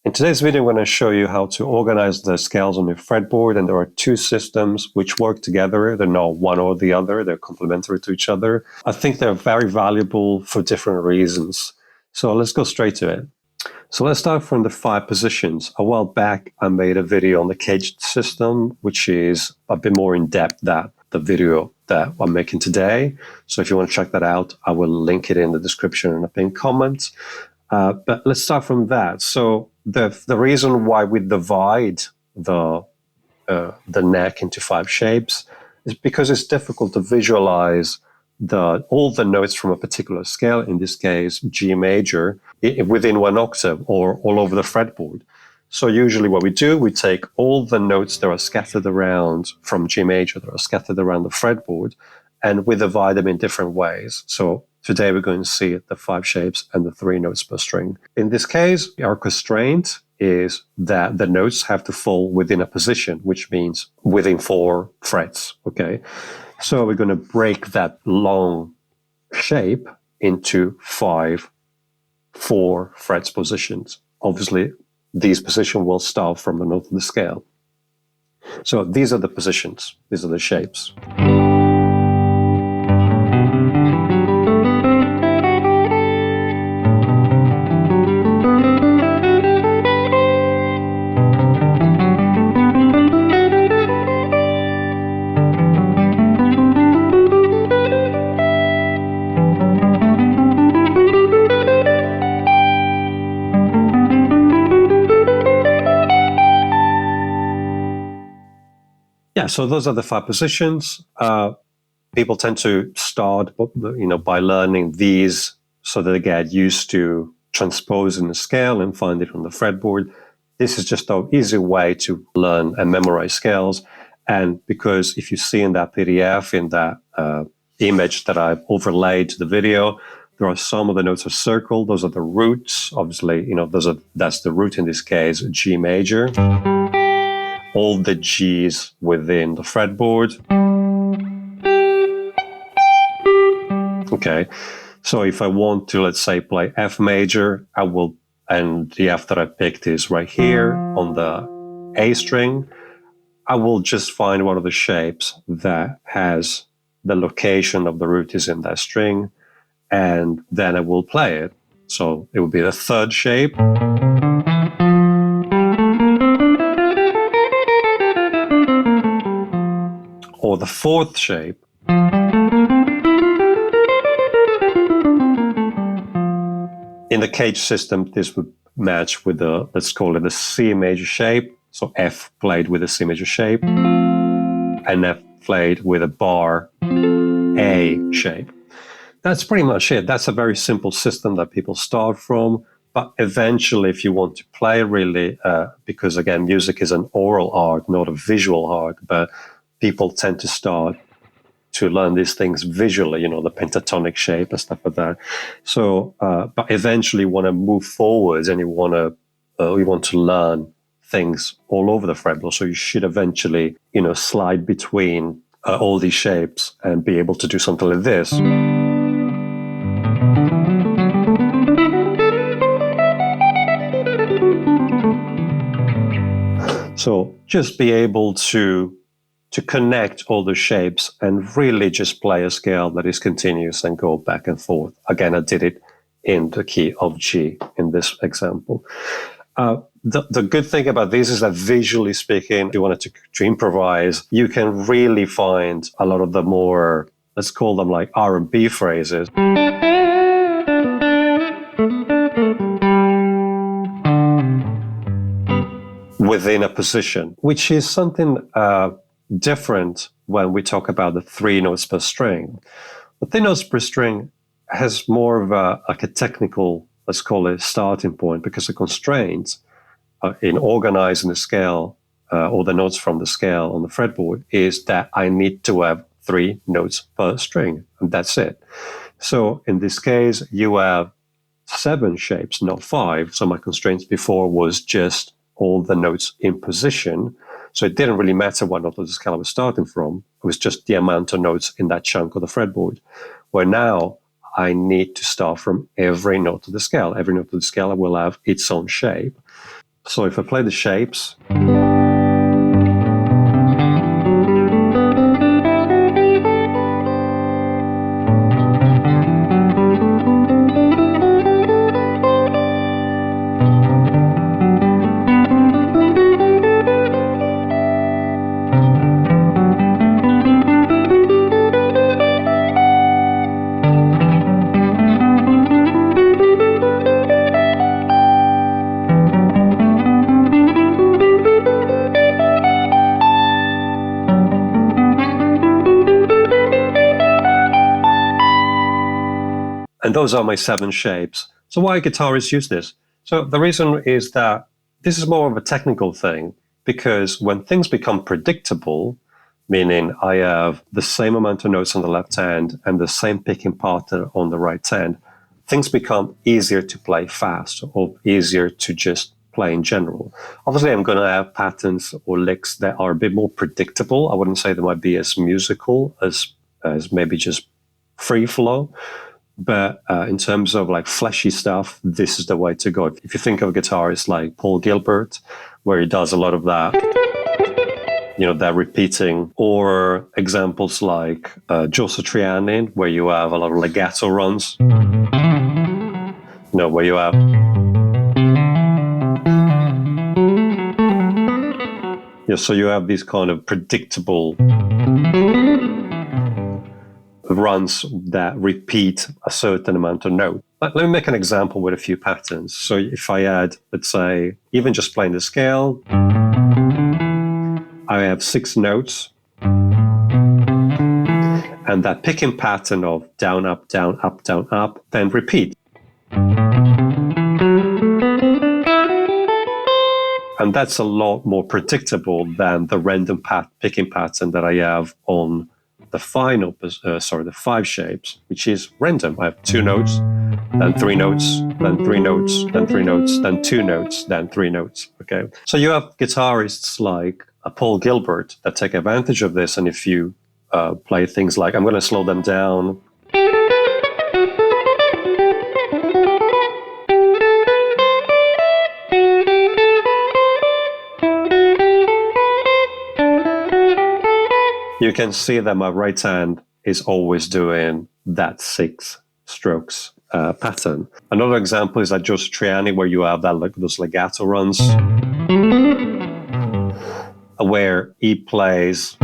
In today's video, I'm going to show you how to organize the scales on your fretboard, and there are two systems which work together. They're not one or the other, they're complementary to each other. I think they're very valuable for different reasons. So let's go straight to it. So let's start from the 5 positions. A while back, I made a video on the caged system, which is a bit more in depth than the video that I'm making today. So if you want to check that out, I will link it in the description and a pinned comment. But let's start from that. So the reason why we divide the neck into 5 shapes is because it's difficult to visualize all the notes from a particular scale, in this case G major, within 1 octave or all over the fretboard. So usually what we do, we take all the notes that are scattered around from G major, that are scattered around the fretboard, and we divide them in different ways. So today we're going to see the 5 shapes and the 3 notes per string. In this case, our constraint is that the notes have to fall within a position, which means within 4 frets, okay? So we're going to break that long shape into 5 4 frets positions. Obviously, these positions will start from the note of the scale. So these are the positions, these are the shapes. Yeah, so those are the 5 positions. People tend to start, by learning these so that they get used to transposing the scale and find it on the fretboard. This is just an easy way to learn and memorize scales. And because if you see in that PDF, in that image that I've overlaid to the video, there are some of the notes are circled. Those are the roots. Obviously, that's the root in this case, G major. All the G's within the fretboard. Okay, so if I want to, let's say, play F major, I will, and the F that I picked is right here on the A string, I will just find one of the shapes that has the location of the root is in that string, and then I will play it. So it will be the 3rd shape. Or the 4th shape. In the cage system, this would match with let's call it a C major shape. So F played with a C major shape, and F played with a bar A shape. That's pretty much it. That's a very simple system that people start from. But eventually, if you want to play really, because again, music is an oral art, not a visual art, but people tend to start to learn these things visually, the pentatonic shape and stuff like that. So, but eventually you want to move forwards and you want to learn things all over the fretboard. So you should eventually, slide between all these shapes and be able to do something like this. So just be able to connect all the shapes and really just play a scale that is continuous and go back and forth. Again, I did it in the key of G in this example. The good thing about this is that visually speaking, if you wanted to improvise, you can really find a lot of the more, let's call them like R&B phrases. Within a position, which is something different when we talk about the 3 notes per string. The 3 notes per string has more of a technical, let's call it, starting point, because the constraints in organizing the scale or the notes from the scale on the fretboard is that I need to have 3 notes per string, and that's it. So in this case, you have 7 shapes, not 5. So my constraints before was just all the notes in position. So it didn't really matter what note of the scale I was starting from. It was just the amount of notes in that chunk of the fretboard. Where now I need to start from every note of the scale. Every note of the scale will have its own shape. So if I play the shapes, and those are my 7 shapes. So why guitarists use this? So the reason is that this is more of a technical thing, because when things become predictable, meaning I have the same amount of notes on the left hand and the same picking pattern on the right hand, things become easier to play fast or easier to just play in general. Obviously, I'm going to have patterns or licks that are a bit more predictable. I wouldn't say they might be as musical as maybe just free flow. But in terms of like fleshy stuff, this is the way to go. If you think of guitarists like Paul Gilbert, where he does a lot of that, that repeating, or examples like Joe Satriani, where you have a lot of legato runs, where you have so you have these kind of predictable runs that repeat a certain amount of note. Let me make an example with a few patterns. So if I add, let's say, even just playing the scale, I have 6 notes, and that picking pattern of down, up, down, up, down, up, then repeat. And that's a lot more predictable than the random picking pattern that I have on the final, the 5 shapes, which is random. I have 2 notes, then 3 notes, then 3 notes, then 3 notes, then 2 notes, then 3 notes. Okay. So you have guitarists like Paul Gilbert that take advantage of this. And if you play things like, I'm going to slow them down, you can see that my right hand is always doing that 6 strokes pattern. Another example is that Joe Satriani, where you have those legato runs, where he plays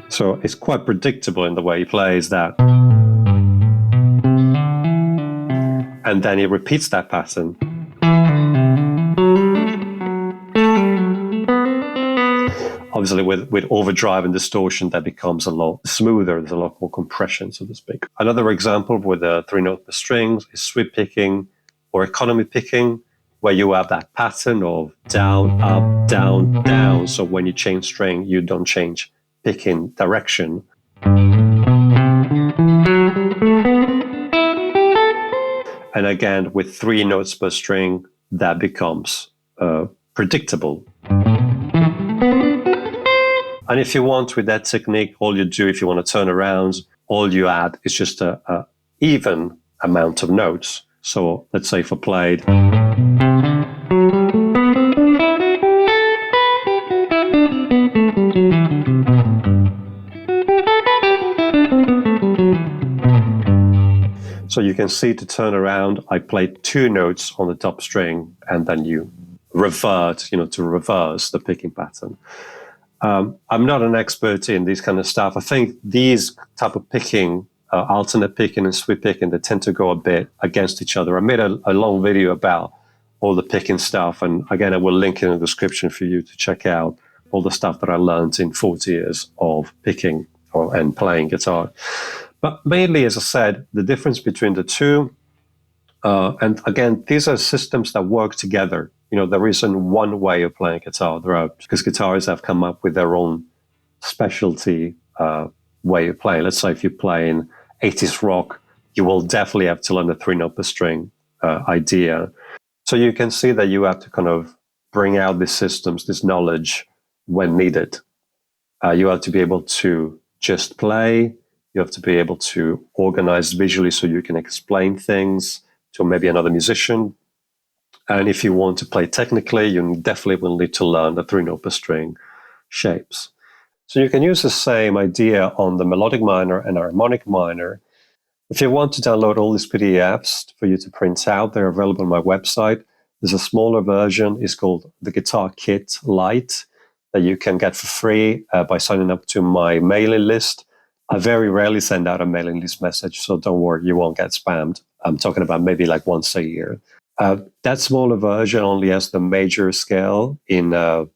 so it's quite predictable in the way he plays that. And then he repeats that pattern. Obviously, with overdrive and distortion, that becomes a lot smoother. There's a lot more compression, so to speak. Another example with the 3 note per strings is sweep picking or economy picking, where you have that pattern of down, up, down, down. So when you change string, you don't change picking direction. And again, with 3 notes per string, that becomes predictable. And if you want, with that technique, all you do, if you want to turn around, all you add is just a even amount of notes. So let's say if I played, so you can see, to turn around, I played 2 notes on the top string, and then you revert, to reverse the picking pattern. I'm not an expert in this kind of stuff. I think these type of picking, alternate picking and sweep picking, they tend to go a bit against each other. I made a long video about all the picking stuff. And again, I will link in the description for you to check out all the stuff that I learned in 40 years of picking and playing guitar. But mainly, as I said, the difference between the two, and again, these are systems that work together. There isn't one way of playing guitar. Because guitarists have come up with their own specialty way of playing. Let's say if you're playing 80s rock, you will definitely have to learn the 3 note per string idea. So you can see that you have to kind of bring out these systems, this knowledge when needed. You have to be able to just play You have to be able to organize visually so you can explain things to maybe another musician. And if you want to play technically, you definitely will need to learn the 3-note per string shapes. So you can use the same idea on the melodic minor and harmonic minor. If you want to download all these PDFs for you to print out, they're available on my website. There's a smaller version. It's called the Guitar Kit Lite that you can get for free by signing up to my mailing list. I very rarely send out a mailing list message, so don't worry, you won't get spammed. I'm talking about maybe like once a year. That smaller version only has the major scale in the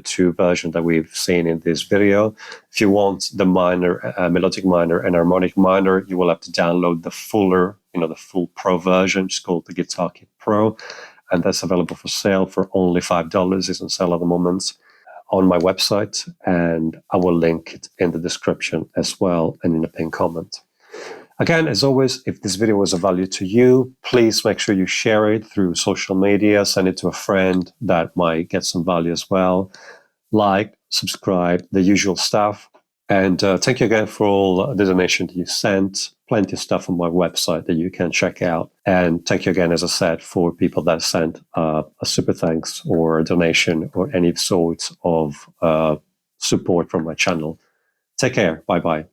two versions that we've seen in this video. If you want the minor, melodic minor and harmonic minor, you will have to download the fuller, the full Pro version. It's called the Guitar Kit Pro, and that's available for sale for only $5. It's on sale at the moment on my website, and I will link it in the description as well and in the pinned comment. Again, as always, if this video was of value to you, please make sure you share it through social media, send it to a friend that might get some value as well. Like, subscribe, the usual stuff. And thank you again for all the donation that you sent. Plenty of stuff on my website that you can check out. And thank you again, as I said, for people that sent a super thanks or a donation or any sort of support from my channel. Take care. Bye-bye.